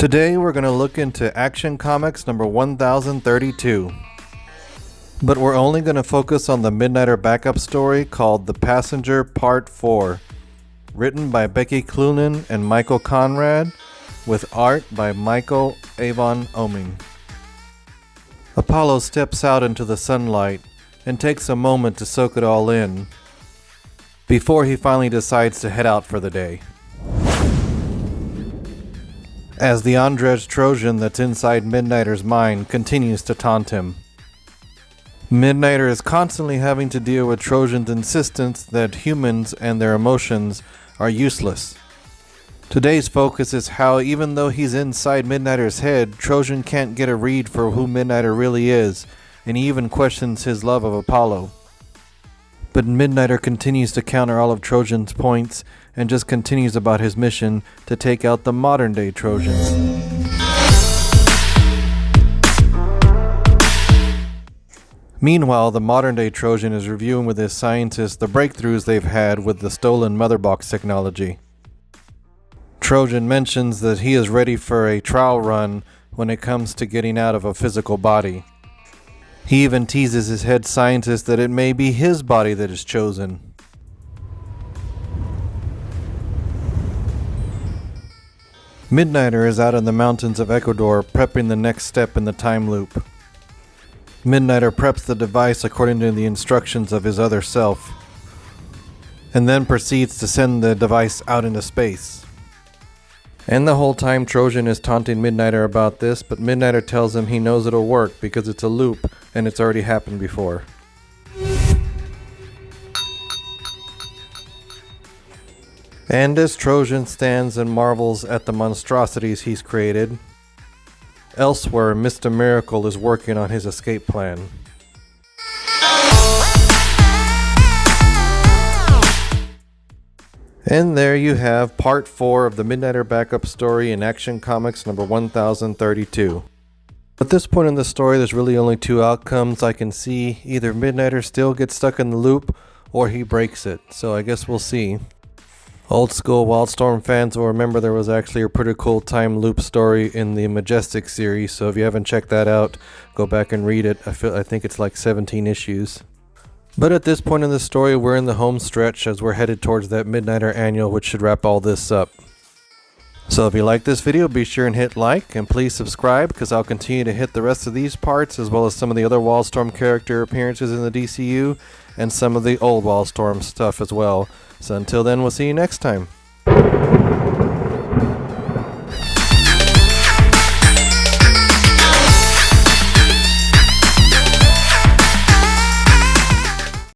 Today we're going to look into Action Comics number 1032. But we're only going to focus on the Midnighter backup story called The Passenger Part 4, written by Becky Cloonan and Michael Conrad, with art by Michael Avon Oming. Apollo steps out into the sunlight and takes a moment to soak it all in, before he finally decides to head out for the day. As the undredged Trojan that's inside Midnighter's mind continues to taunt him. Midnighter is constantly having to deal with Trojan's insistence that humans and their emotions are useless. Today's focus is how, even though he's inside Midnighter's head, Trojan can't get a read for who Midnighter really is, and he even questions his love of Apollo. But Midnighter continues to counter all of Trojan's points and just continues about his mission to take out the modern-day Trojans. Meanwhile, the modern-day Trojan is reviewing with his scientists the breakthroughs they've had with the stolen mother box technology. Trojan mentions that he is ready for a trial run when it comes to getting out of a physical body. He even teases his head scientist that it may be his body that is chosen. Midnighter is out in the mountains of Ecuador prepping the next step in the time loop. Midnighter preps the device according to the instructions of his other self, and then proceeds to send the device out into space. And the whole time Trojan is taunting Midnighter about this, but Midnighter tells him he knows it'll work because it's a loop and it's already happened before. And as Trojan stands and marvels at the monstrosities he's created, elsewhere Mr. Miracle is working on his escape plan. And there you have part 4 of the Midnighter backup story in Action Comics number 1032. At this point in the story, there's really only two outcomes I can see. Either Midnighter still gets stuck in the loop, or he breaks it. So I guess we'll see. Old school Wildstorm fans will remember there was actually a pretty cool time loop story in the Majestic series, so if you haven't checked that out, go back and read it. I think it's like 17 issues. But at this point in the story, we're in the home stretch as we're headed towards that Midnighter annual, which should wrap all this up. So if you like this video, be sure and hit like, and please subscribe, because I'll continue to hit the rest of these parts, as well as some of the other Wildstorm character appearances in the DCU, and some of the old Wildstorm stuff as well. So until then, we'll see you next time.